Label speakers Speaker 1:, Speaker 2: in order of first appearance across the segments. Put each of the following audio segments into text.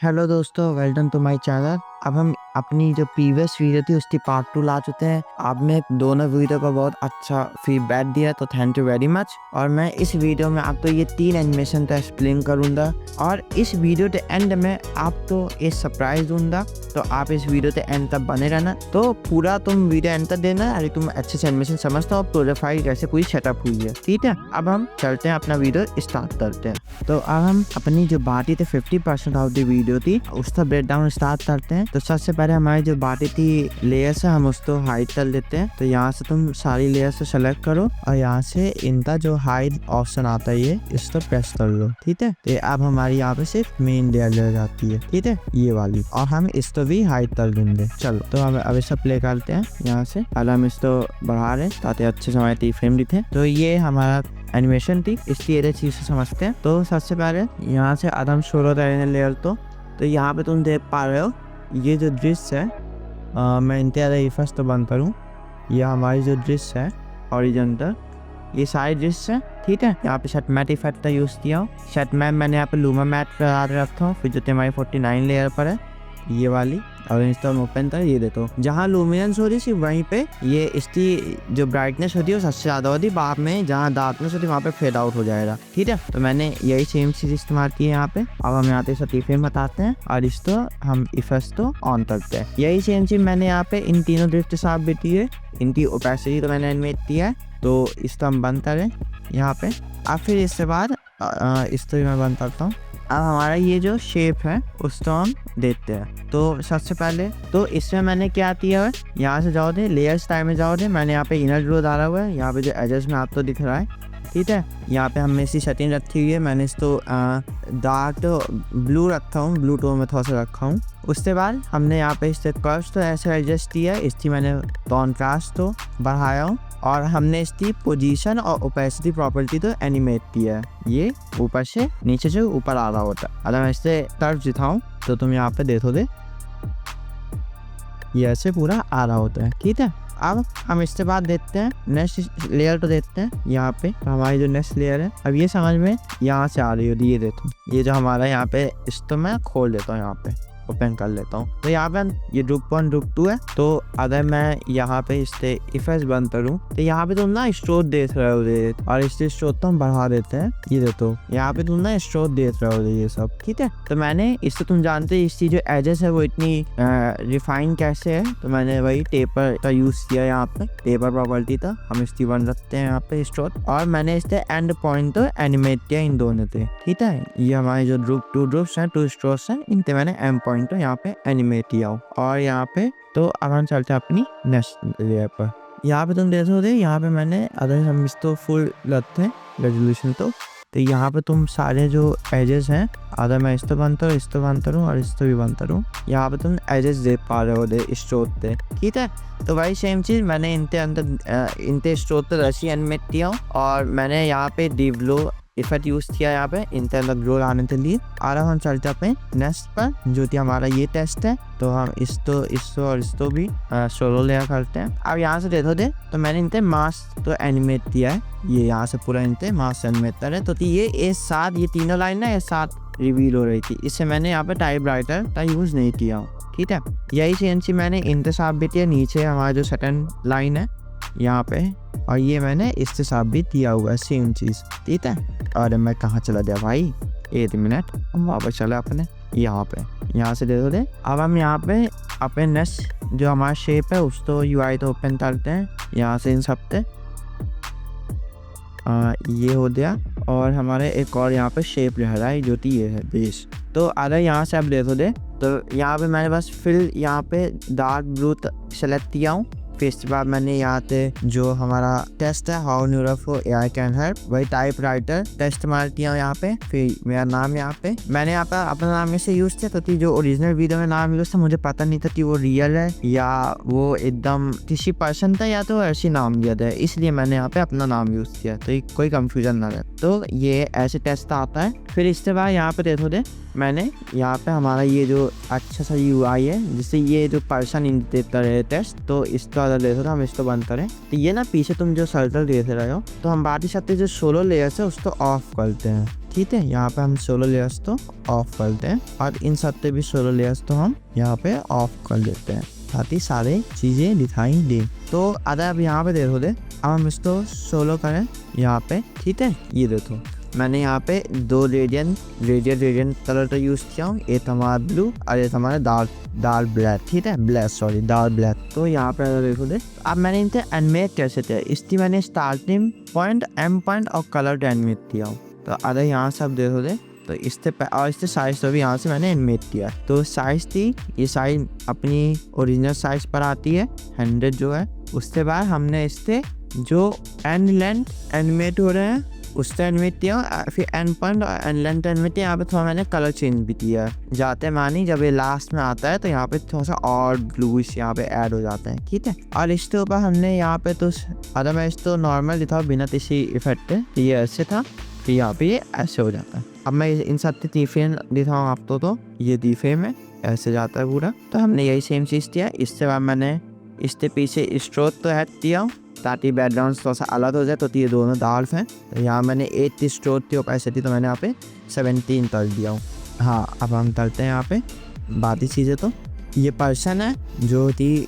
Speaker 1: Hello दोस्तों, welcome to my channel. अब हम अपनी जो प्रीवियस वीडियो थी उसकी पार्ट 2 ला चुके हैं। आपने दोनों वीडियो को बहुत अच्छा फीडबैक दिया तो थैंक यू वेरी मच। और मैं इस वीडियो में आपको ये 3 एनिमेशन का एक्सप्लेन करूंगा और इस वीडियो के एंड में आपको एक सरप्राइज दूंगा, तो आप इस वीडियो के एंड तक बने रहना। तो पूरा तुम वीडियो एंड तक देना अरे तुम अच्छे से एनिमेशन समझते हो, प्रोजेक्ट कैसे पूरी सेटअप हुई है। ठीक है, अब हम चलते हैं, अपना वीडियो स्टार्ट करते हैं। तो अब हम अपनी जो बातें थे 50% ऑफ द वीडियो थी उसका ब्रेक डाउन स्टार्ट करते हैं। तो सबसे पहले हमारी जो बातें थी लेयर्स है हम उसको हाइड कर लेते हैं। तो यहाँ से तुम सारी लेयर्स को सेलेक्ट करो और यहाँ से इनका जो हाइड ऑप्शन आता है ये इसको प्रेस कर लो। ठीक है, तो अब हमारी यहाँ पे सिर्फ मेन लेयर ले जाती है। ठीक है, ये वाली, और हम इसको भी हाइड कर देंगे। चलो तो हम अब इसको प्ले करते हैं। यहाँ से पहले हम इसको बढ़ा रहे ताकि अच्छे से हमारे फ्रेम दिखे। तो ये हमारा एनिमेशन थी, इसकी एक चीज से समझते हैं। तो सबसे पहले यहाँ से आदम शोर लेयर तो यहाँ पे तुम देख पा रहे हो ये जो दृश्य है। मैं इंतजार फर्स्ट तो बंद करूँ। यह हमारी जो दृश्य है हॉरिजॉन्टल, ये सारे दृश्य है। ठीक है, यहाँ पे सेट मैट इफेक्ट का यूज़ किया हूँ। सेट मैट मैंने यहाँ पे लूमा मैट करा रखा हूँ, फिर जो हमारी 49 लेयर पर है ये वाली। और इंस्टॉल ओपन था, ये देखो जहाँ लूमिनेंस हो रही थी वहीं पे ये इसकी जो ब्राइटनेस होती है वो सबसे ज़्यादा होती है। बाद में जहाँ डार्कनेस होती है वहाँ पे फेड आउट हो जाएगा। ठीक है, तो मैंने यही सेम चीज़ इस्तेमाल की है यहाँ पे। अब हम यहाँ पे सटी फ्रेम बताते हैं और इसको हम इफेक्ट्स तो ऑन करते हैं। यही सेम चीज़ मैंने यहाँ पे इन तीनों ड्रिफ्ट के साथ भी की है। इनकी ओपेसिटी तो मैंने एनिमेट किया है, तो इसको हम बंद करें यहाँ पे। अब फिर इसके बाद इसको भी मैं बंद करता हूँ। अब हमारा ये जो शेप है उसको हम देखते हैं। तो सबसे पहले तो इसमें मैंने क्या किया है, यहाँ से जाओ दे लेयर स्टाइल में जाओ दे। मैंने यहाँ पे इनर ग्लो डाला हुआ है, यहाँ पे जो एजेस में आपको दिख रहा है। ठीक है, यहाँ पे हमने इसी सेटिंग रखी हुई है। मैंने इसको डार्क ब्लू रखा हूँ, ब्लू टोन में थोड़ा सा रखा हूँ। उसके बाद हमने यहाँ पे इससे कर्व्स तो ऐसे एडजस्ट किया है। इसकी मैंने कॉन्ट्रास्ट तो बढ़ाया हूँ और हमने इसकी पोजीशन और ओपेसिटी प्रॉपर्टी तो एनिमेट किया है। ये ऊपर से नीचे से ऊपर आ रहा होता है। अगर मैं इससे कर्व दिखाऊं तो तुम यहाँ पे देखोगे ये ऐसे पूरा आ रहा होता है। ठीक है, अब हम इसके बाद देखते हैं नेक्स्ट लेयर तो देखते हैं। यहाँ पे हमारी जो नेक्स्ट लेयर है अब ये समझ में यहाँ से आ रही होती है। ये देखो ये जो हमारा यहाँ पे इसको मैं खोल देता हूँ, यहाँ पे ओपन कर लेता हूँ। तो यहाँ पे ये ग्रुप 1 ग्रुप 2 है। तो अगर मैं यहाँ पे इससे इफेक्ट बंद करूँ तो यहाँ पे तुम ना स्ट्रोक देख रहे हो और इससे स्ट्रोक तो हम बढ़ा देते हैं। ये देखो यहाँ पे तुम ना स्ट्रोक देख रहे हो ये सब। ठीक है, तो मैंने इससे तुम जानते हैं इसकी जो एजेस है वो इतनी रिफाइन कैसे है, तो मैंने वही टेपर का यूज किया यहाँ पे। टेपर प्रॉपर्टी था, हम इसकी बन रखते हैं यहाँ पे स्ट्रोक। और मैंने इससे एंड पॉइंट तो एनिमेट किया इन दोनों से। ठीक है, ये हमारे जो ग्रुप 2 ग्रुप्स हैं 2 स्ट्रोक्स हैं, इनसे मैंने एम पॉइंट तो यहाँ पे एनिमेट किया हूँ। और यहाँ पे तो अब हम चलते हैं अपनी नेक्स्ट लेयर पर। यहाँ पे तुम देखोगे यहाँ पे मैंने अगर हम इसको फुल रखते हैं रेजोल्यूशन तो यहाँ पे तुम सारे जो एजेस हैं अगर मैं इसको बंद करूँ, इसको बंद करूँ और इसको भी बंद करूँ, यहाँ पे तुम एजेस देख पा रहे हो स्ट्रोक पे। ठीक है, तो वही सेम चीज़ मैंने इनके अंदर इनके स्ट्रोक पे रसी एनिमेट किया हूँ। और मैंने यहाँ पे डीप ग्लो इफेक्ट यूज किया यहाँ पे इनके अंदर ग्लो आने के लिए। और अब हम चलते अपने नेक्स्ट पर जो कि हमारा ये टेस्ट है। तो हम इसको और इसको भी सोलो लेयर करते हैं। अब यहाँ से देखो तो मैंने इनके मास्क तो एनिमेट किया है। ये यहाँ से पूरा इनके मास्क एनिमेट कर है। तो ये एक साथ ये तीनों लाइन ना एक साथ रिवील हो रही थी, इससे मैंने यहाँ पे टाइप राइटर का यूज नहीं किया हूँ। ठीक है, यही सेम चीज मैंने इनके साथ भी किया। नीचे हमारा जो सेकंड लाइन है यहाँ पे और ये मैंने इसके साथ भी दिया हुआ है सेम चीज़। ठीक है, और मैं कहाँ चला गया भाई, 1 मिनट, हम वापस चले अपने यहाँ पे। यहाँ से देखो अब हम यहाँ पे अपने नेक्स्ट जो हमारा शेप है उसको UI तो ओपन करते हैं। यहाँ से इन सब पे ये हो गया। और हमारे एक और यहाँ पे शेप रह रहा है जो कि ये है बेस। तो अगर यहाँ से आप देखो तो यहाँ पे मैंने बस फिल यहाँ पे डार्क ब्लू सेलेक्ट किया हूँ। फिर इसके बाद मैंने यहाँ पे जो हमारा टेस्ट है हाउ न्यूरोफो AI कैन हेल्प वही टाइप राइटर टेस्ट मार किया हूँ यहाँ पे। फिर मेरा नाम यहाँ पे मैंने यहाँ पे अपना नाम ऐसे यूज किया क्योंकि जो ओरिजिनल वीडियो में नाम यूज था मुझे पता नहीं था कि वो रियल है या वो एकदम किसी पर्सन था या तो ऐसे नाम दिया था, इसलिए मैंने यहाँ पे अपना नाम यूज किया तो कोई कंफ्यूजन ना रहे। तो ये ऐसे टेस्ट आता है। फिर इसके बाद यहाँ पे देखो मैंने यहाँ पे हमारा ये जो अच्छा सा UI है, जिससे ये जो पर्सन इन देता रहे टेस्ट, तो इसका अगर देखो तो हम इसको बंद करें तो ये ना पीछे तुम जो सर्कल देख रहे हो, तो हम बात ही सकते जो सोलो लेयर्स है उसको ऑफ करते हैं। ठीक है, यहाँ पे हम सोलो लेयर्स तो ऑफ करते हैं और इन सब पे भी सोलो लेयर्स तो हम यहाँ पे ऑफ कर देते हैं ताकि सारे चीजें दिखाई दे। तो अगर आप यहाँ पे देखो दे, अब हम इसको सोलो करें यहाँ पे। ठीक है, ये देखो मैंने यहाँ पे 2 रेडियन कलर का यूज किया हूँ, एक हमारा ब्लू और एक हमारा डार्क ब्लैक। ठीक है, डार्क ब्लैक। तो यहाँ पे अगर देखो दे, अब मैंने इनसे एनिमेट कैसे किया, इसकी मैंने स्टार्टिंग पॉइंट, एम पॉइंट और कलर एनिमेट किया हूँ। तो अगर यहाँ से आप देखो दे तो इससे साइज तो भी यहाँ से मैंने एनिमेट किया। तो साइज थी, ये साइज अपनी ओरिजिनल साइज पर आती है 100 जो है। उसके बाद हमने इससे जो एंड लेंथ एनिमेट हो रहे हैं उससे एनिमेट किया, फिर एंड पॉइंट और एंड लेंथ एनिमेट किया। यहाँ पे थोड़ा मैंने कलर चेंज भी किया है, जाते मानी जब ये लास्ट में आता है तो यहाँ पे थोड़ा सा और ब्लूइश यहाँ पे ऐड हो जाता है। ठीक है, और इसके ऊपर हमने यहाँ पे तो अगर मैं इसको नॉर्मल दिखाऊँ बिना किसी इफेक्ट के, ये ऐसे था, फिर यहाँ पे ये ऐसे हो जाता है। अब मैं इन सब की तीफेन दिखाऊँ आपको, तो ये तीफे में ऐसे जाता है पूरा। तो हमने यही सेम चीज़ किया। इसके बाद मैंने इसके पीछे स्ट्रोक तो ऐड किया ताकि बैकग्राउंड थोड़ा सा अलग हो जाए। तो ये दोनों डार्क हैं, तो यहाँ मैंने 8 स्ट्रोक की ओपेसिटी तो मैंने यहाँ पे 17 कर दिया हूँ। हाँ, अब हम करते हैं यहाँ पे बाकी चीज़ें। तो ये पर्सन है जो थी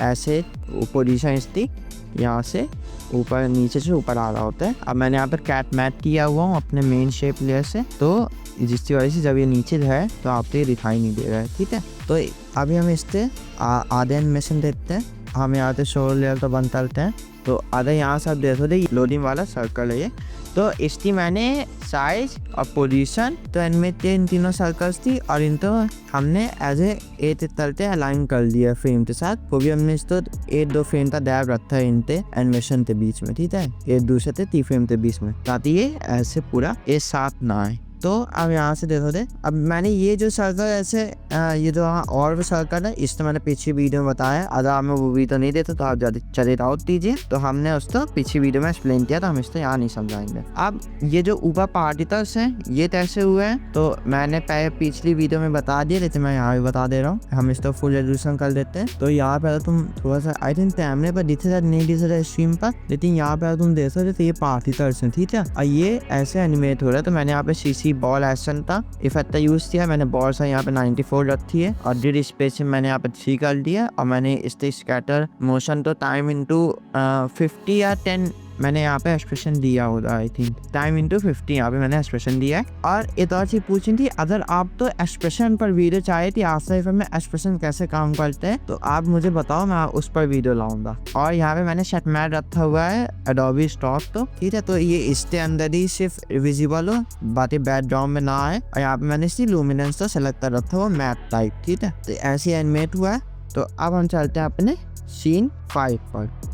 Speaker 1: ऐसे पोजीशन इसकी यहाँ से ऊपर, नीचे से ऊपर आ रहा होता है। अब मैंने यहाँ पर कैट मैट किया हुआ हूँ अपने मेन शेप लेयर से, तो जिसकी वजह से जब ये नीचे है तो आपको ये दिखाई नहीं दे रहा है। ठीक है, तो अभी हम इससे आधे एनिमेशन देखते हैं। हम यहाँ से शोर लेयर तो बंद करते हैं। तो आधे यहाँ से आप देखो दे लोडिंग वाला सर्कल है ये, तो इसकी मैंने साइज और पोजीशन तो एनिमेट किए इन तीनों सर्कल्स थी, और इन तो हमने एज ए तलते अलाइन कर दिया फ्रेम के साथ। वो भी हमने इसको 1-2 फ्रेम का गैप रखा है इनते एनिमेशन के बीच में। ठीक है, एक दूसरे से 3 फ्रेम के बीच में, ताकि ये ऐसे पूरा एक साथ ना आए। तो अब यहाँ से देखो दे, अब मैंने ये जो सर्कल ऐसे ये जो और भी सर्कल है, इसको मैंने पिछली वीडियो में बताया। अगर आप मैं वो वीडियो नहीं देते तो आप चले आउट दीजिए, तो हमने उसको पिछली वीडियो में एक्सप्लेन किया, तो हम इसको यहाँ नहीं समझाएंगे। अब ये जो ऊपर पार्टिकल्स हैं ये कैसे हुए हैं, तो मैंने पहले पिछली वीडियो में बता दिया, लेकिन मैं यहाँ भी बता दे रहा हूँ। हम इसको फुल रेजोल्यूशन कर देते हैं। तो यहाँ पे तुम थोड़ा सा आई थिंक कैमरे पर दिख रहा नहीं दिख रहा स्क्रीन पर, लेकिन यहाँ पे तुम देख सकते तो ये पार्टिकल्स हैं। ठीक है, और ये ऐसे एनिमेट हो रहा है। तो मैंने यहाँ पे CC बॉल एक्शन का इफेक्ट यूज किया। मैंने बॉल से यहाँ पे 94 रखी है, और डिड स्पेस मैंने यहाँ पे 3 कर दिया, और मैंने इससे स्कैटर मोशन तो टाइम इंटू 50 या 10 मैंने यहाँ पे एक्सप्रेशन दिया होगा। आई थिंक टाइम इंटू 50 यहाँ पे मैंने एक्सप्रेशन दिया है। और एक और चीज पूछी थी, अगर आप तो एक्सप्रेशन पर वीडियो चाहे थी आफ्टर इफेक्ट में एक्सप्रेशन कैसे काम करते हैं, तो आप मुझे बताओ, मैं उस पर वीडियो लाऊंगा। और यहाँ पे मैंने सेट मैट रखा हुआ है एडोबी स्टॉक। तो ठीक है, तो ये इसके अंदर ही सिर्फ विजिबल हो, बाकी बैकग्राउंड में ना आए। और यहाँ पे मैंने इसकी लुमिनेंस तो सेलेक्ट कर रखा हुआ मैट टाइप। ठीक है, तो ऐसे एनिमेट हुआ है। तो अब हम चलते हैं अपने सीन 5 पर।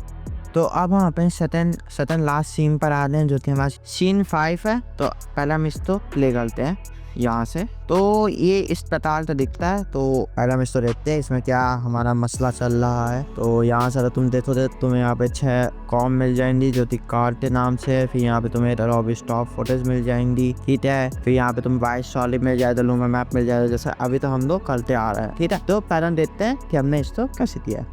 Speaker 1: तो अब हम अपने सेकंड लास्ट सीन पर आ रहे हैं, जो कि हमारा सीन 5 है। तो पहले हम इसको प्ले करते हैं यहाँ से। तो ये इस प्रकार का दिखता है। तो पहले हम इसको देखते हैं इसमें क्या हमारा मसला चल रहा है। तो यहाँ से तुम देखो तो तुम्हें यहाँ पे 6 कॉम मिल जाएंगी जो कि कार्ड के नाम से। फिर यहाँ पे तुम्हें एडोबी स्टॉक फोटोज मिल जाएंगी। ठीक है, फिर यहाँ पे तुम्हें वाइट सॉलिड मिल जाएगा, लूमा मैप मिल जाएगा, जैसे अभी तो हम लोग करते आ रहे हैं। ठीक है, तो पहले हम देखते हैं कि हमने इसको कैसे किया।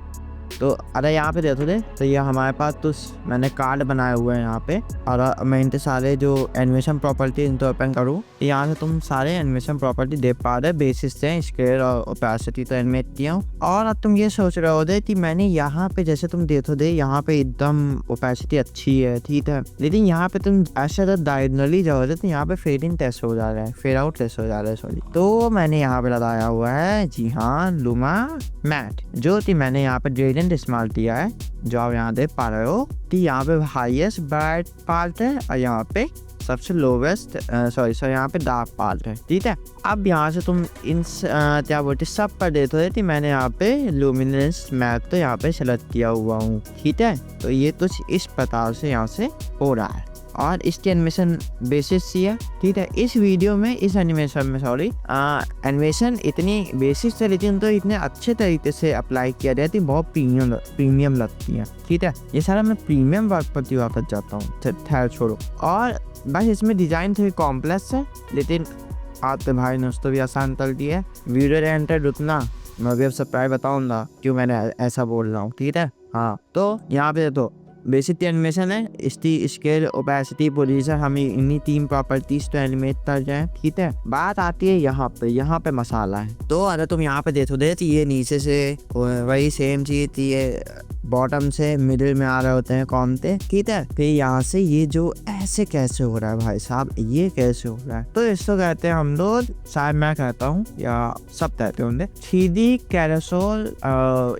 Speaker 1: तो अरे यहाँ पे देखो दे, तो ये हमारे पास तो मैंने कार्ड बनाए हुए हैं यहाँ पे। और मैं इनके सारे जो एनिमेशन प्रॉपर्टी इनको ओपन करूँ, यहाँ से तुम सारे एनिमेशन प्रॉपर्टी देख पा रहे, बेसिस से स्केल और ओपेसिटी तो एनिमेट किया हूँ। और अब तुम ये सोच रहे हो कि मैंने यहाँ पे जैसे तुम देखो दे, यहाँ पे एकदम ओपेसिटी अच्छी है। ठीक है, लेकिन यहाँ पे तुम ऐसा डायगोनली जाओगे तो यहाँ पे फेडिंग टेस्ट हो जा रहा है, फेड आउट टेस्ट हो जा रहा है, सॉरी। तो मैंने यहाँ पे लगाया हुआ है, जी हाँ, लूमा मैट, जो कि मैंने यहाँ पे ग्रेडियंट इस्तेमाल किया है, जो आप यहाँ देख पा रहे हो कि यहाँ पे हाईएस्ट ब्राइट पार्ट है और यहाँ पे सबसे लोवेस्ट यहाँ पे डार्क पार्ट है। ठीक है, अब यहाँ से तुम इन क्या बोलते सब पर देते हो कि मैंने यहाँ पे लुमिनेंस मैप तो यहाँ पे सेलेक्ट किया हुआ हूँ। ठीक है, तो ये कुछ इस प्रकार से यहाँ से हो रहा है और इसकी एनिमेशन बेसिस सी है। ठीक है, इस वीडियो में इस एनिमेशन में एनिमेशन इतनी बेसिक से, लेकिन तो इतने अच्छे तरीके से अप्लाई किया गया थी, बहुत प्रीमियम लगती है। ठीक है, ये सारा मैं प्रीमियम वर्क पर वापस जाता हूँ, खैर छोड़ो। और बस इसमें डिज़ाइन थोड़ी कॉम्प्लेक्स है, लेकिन आपके भाई ने उसको भी आसान कर दिया। वीडियो एंटर रुकना, मैं भी अब सरप्राइज बताऊंगा क्यों मैंने ऐसा बोल रहा हूँ, ठीक है। हाँ, तो यहाँ पे तो बेसिक एनिमेशन है, इसकी स्केल, ओपेसिटी, पोजीशन, हमें इन्हीं 3 प्रॉपर्टीज तो एनिमेट कर जाए, ठीक है। बात आती है यहाँ पे मसाला है। तो अगर तुम यहाँ पे देखो तो ये नीचे से वही सेम चीज, ये बॉटम से मिडिल में आ रहे होते हैं कौनते, ठीक है। फिर यहाँ से ये जो ऐसे कैसे हो रहा है भाई साहब, ये कैसे हो रहा है, तो इसको कहते हैं हम लोग, शायद मैं कहता हूँ या सब कहते होंगे, 3D कैरोसेल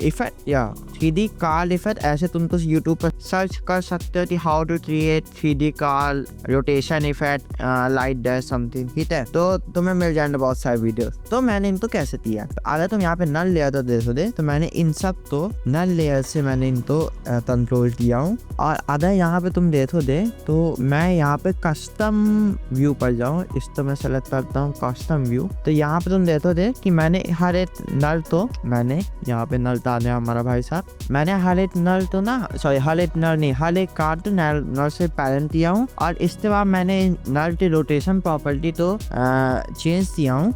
Speaker 1: इफेक्ट या 3D कार इफेक्ट। ऐसे तुम तो यूट्यूब पर सर्च कर सकते हो कि how to create 3D car rotation effect like that something, ठीक है। तो तुम्हें मिल जाएंगे बहुत सारे वीडियो। तो मैंने इनको कैसे किया, तो अगर तुम यहाँ पे नल लेयर तो देखो दे, तो मैंने इन सब तो नल लेयर से मैंने इनको कंट्रोल किया हूँ। और अगर यहाँ पे तुम देखो दे, तो मैं यहाँ पे कस्टम व्यू पर जाऊँ, इस तो मैं सेलेक्ट करता हूँ कस्टम व्यू। तो यहाँ पे तुम देखो दे कि मैंने हर एक नल, तो मैंने यहाँ पे नल डाले हमारा भाई साहब, मैंने हर एक नल तो ना, सॉरी हर एक नल नहीं, हर एक कार्ड तो नल से पैरेंट दिया हूँ। और इसके बाद मैंने नल की रोटेशन प्रॉपर्टी तो चेंज किया हूँ,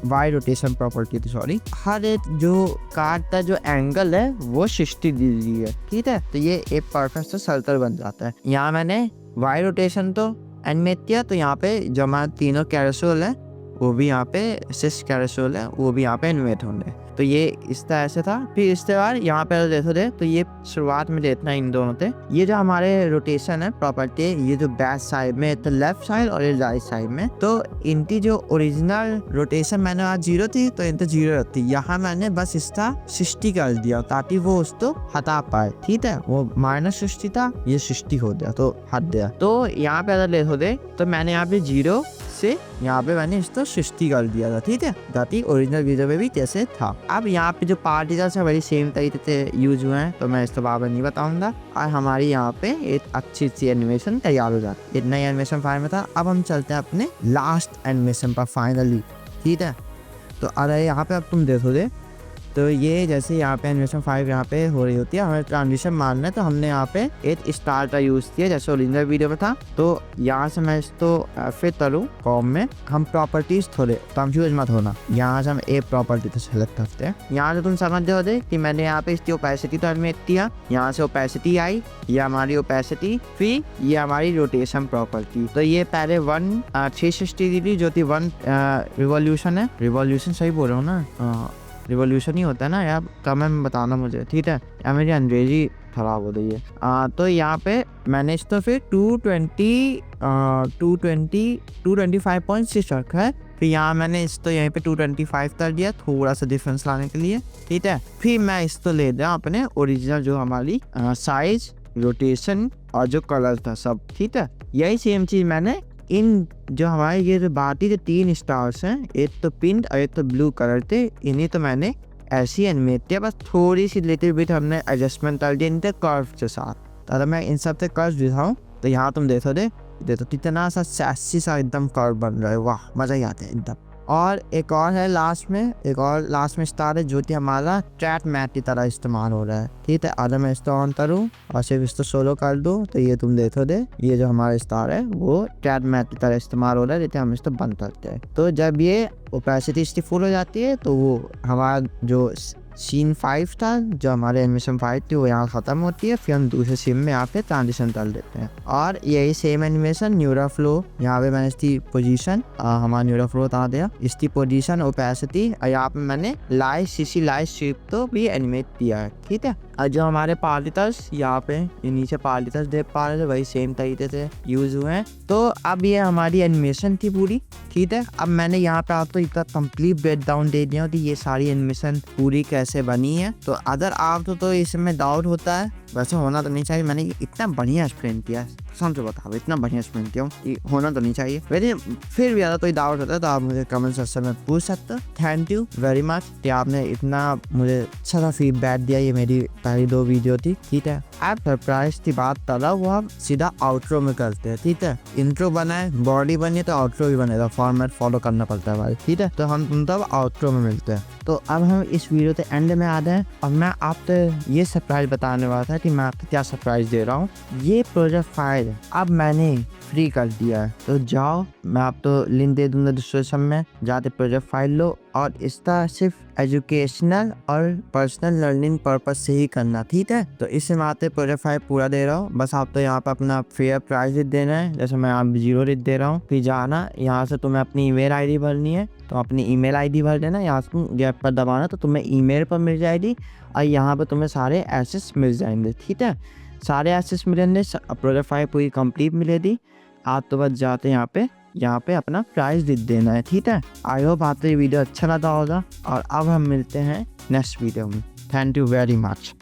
Speaker 1: वाई रोटेशन प्रॉपर्टी तो सॉरी, हर एक जो कार्ड का जो एंगल है वो 60 डिग्री है, ठीक है। तो ये एक परफेक्ट सा सर्कल बन जाता है। यहाँ मैंने वाई रोटेशन तो एनिमेट किया, तो यहाँ पे जो हमारा तीनों कैरोसेल है वो भी यहाँ पे 6 कैरोसेल है, वो भी यहाँ पे एनिमेट होंगे। तो ये इस तरह से था। फिर इसके बाद यहाँ पे देखो दे, तो ये शुरुआत में देखना इन दोनों थे, ये जो हमारे रोटेशन है प्रॉपर्टी, ये जो बैक साइड में तो लेफ्ट साइड और ये राइट साइड में, तो इनकी जो ओरिजिनल रोटेशन मैंने आज 0 थी, तो इन तो 0 रहती, यहाँ मैंने बस इसका 60 कर दिया ताकि वो उसको हटा पाए, ठीक है। वो -60 था, ये 60 हो गया तो हट गया। तो यहाँ पे अगर देखो दे, तो मैंने यहाँ पे 0 से यहाँ पे मैंने इसको 60 कर दिया था, ठीक है, ताकि ओरिजिनल वीडियो में भी जैसे था। अब यहाँ पे जो पार्टिकल्स है वही सेम तरीके से यूज हुए हैं, तो मैं इसको बार नहीं बताऊंगा। और हमारी यहाँ पे एक अच्छी सी एनिमेशन तैयार हो जाती है। इतना ही एनिमेशन फाइल में था। अब हम चलते हैं अपने लास्ट एनिमेशन पर फाइनली, ठीक है। तो अरे यहाँ पे अब तुम देखोगे, तो ये जैसे यहाँ पे एनिमेशन 5 यहाँ पे हो रही होती है, हमें ट्रांजिशन मारना है, तो हमने यहाँ पे एक स्टार का यूज किया जैसे ओरिजिनल वीडियो में था। तो यहाँ से मैं इसको फिर करूँ कॉम में, हम प्रॉपर्टीज थोड़े कंफ्यूज मत होना, यहाँ से हम एक प्रॉपर्टी तो सेलेक्ट करते हैं। यहाँ से तुम समझ जाओ कि मैंने यहाँ पे इसकी ओपेसिटी तो एनिमेट किया, यहाँ से ओपेसिटी आई, ये हमारी ओपेसिटी, फिर ये हमारी रोटेशन प्रॉपर्टी। तो ये पहले 360 डिग्री जो थी 1 रिवॉल्यूशन है, रिवॉल्यूशन सही बोल रहा हूँ ना, रिवॉल्यूशन ही होता है ना यार, कमेंट में बताना मुझे, ठीक है। या मेरी अंग्रेजी खराब हो गई है। तो यहाँ पे मैंने इसको फिर 225.6 रखा है। फिर यहाँ मैंने इसको यहीं पे 225 कर दिया, थोड़ा सा डिफरेंस लाने के लिए, ठीक है। फिर मैं इसको ले जाऊँ अपने ओरिजिनल जो हमारी साइज, रोटेशन और जो कलर था सब, ठीक है। यही सेम चीज मैंने इन जो हमारे ये जो बाकी जो 3 स्टार्स हैं, एक तो पिंक और एक तो ब्लू कलर थे, इन्हीं तो मैंने ऐसी एनिमेट किया, बस थोड़ी सी लिटिल बिट हमने एडजस्टमेंट कर दी इनके कर्व के साथ। अगर मैं इन सब से कर्व दिखाऊं तो यहाँ तुम देखो कितना सा सैसी सा एकदम कर्व बन रहा है, वाह मजा ही आता है एकदम। और एक और है लास्ट में स्टार है जो कि हमारा ट्रैट मैट की तरह इस्तेमाल हो रहा है, ठीक है। अगर मैं इसको ऑन करूँ और सिर्फ इसको सोलो कर दूँ, तो ये तुम देखो ये जो हमारा स्टार है वो ट्रैट मैट की तरह इस्तेमाल हो रहा है, जैसे हम इसको बंद करते हैं। तो जब ये ओपेसिटी इसकी फुल हो जाती है, तो वो हमारा जो सीन 5 था, जो हमारे एनिमेशन 5 थी, वो यहाँ खत्म होती है। फिर हम दूसरे सीन में यहाँ पे ट्रांजिशन डाल देते हैं। और यही सेम एनिमेशन न्यूरा फ्लो, यहाँ पे मैंने इसकी पोजीशन, हमारा न्यूरा फ्लो बता दिया, इसकी पोजीशन, ओपेसिटी, और यहाँ पे मैंने लाइट सीसी लाइट शेप तो भी एनिमेट किया है, ठीक है। और जो हमारे पार्टिकल्स यहाँ पे ये नीचे पार्टिकल्स देख पा रहे थे, वही सेम तरीके से यूज हुए हैं। तो अब ये हमारी एनिमेशन थी पूरी, ठीक है। अब मैंने यहाँ पे आपको इतना कंप्लीट ब्रेकडाउन दे दिया कि ये सारी एनिमेशन पूरी कैसे बनी है। तो अगर आप तो इसमें डाउट होता है, वैसे होना तो नहीं चाहिए, मैंने इतना बढ़िया एक्सप्लेन किया, समझो बताओ, इतना बढ़िया एक्सप्लेन किया हूँ, होना तो नहीं चाहिए। वैसे फिर भी ज़्यादा कोई डाउट होता है तो आप मुझे कमेंट सेक्शन में पूछ सकते हो। थैंक यू वेरी मच कि आपने इतना मुझे अच्छा सा फीडबैक दिया। ये मेरी पहली 2 वीडियो थी, ठीक है। आप सरप्राइज की बात कर रहा, वो हम सीधा आउटरो में करते हैं, ठीक है। इंट्रो बनाए, बॉडी बनी तो आउटरो भी बनेगा, फॉर्मेट फॉलो करना पड़ता है भाई, ठीक है। तो हम तुम तब आउटरो में मिलते हैं। तो अब हम इस वीडियो के एंड में आ गए और मैं आपको ये सरप्राइज बताने वाला था कि मैं आपको क्या सरप्राइज दे रहा हूँ। ये प्रोजेक्ट फाइल अब मैंने फ्री कर दिया है, तो जाओ मैं आपको लिंक दे दूंगा डिस्क्रिप्शन में, जाके प्रोजेक्ट फाइल लो और इसका सिर्फ एजुकेशनल और पर्सनल लर्निंग पर्पस से ही करना, ठीक है। तो इससे मैं आते प्रोजेक्ट फाइल पूरा दे रहा हूँ, बस आप तो यहाँ पे अपना फेयर प्राइस लिख देना है, जैसे मैं आप 0 लिख दे रहा हूँ। फिर जाना यहाँ से तुम्हें अपनी ईमेल आईडी भरनी है, तो अपनी ईमेल आईडी भर देना, यहाँ से तुम गैप पर दबाना तो तुम्हें ईमेल पर मिल जाएगी और यहाँ पर तुम्हें सारे एसेस मिल जाएंगे, ठीक है। सारे एसेस मिलेंगे, प्रोजेक्ट फाइल पूरी कंप्लीट मिलेगी। आप तो बस जाते यहाँ पे अपना प्राइस लिख देना है, ठीक है। आई होप आपको ये वीडियो अच्छा लगा होगा और अब हम मिलते हैं नेक्स्ट वीडियो में। Thank you very much.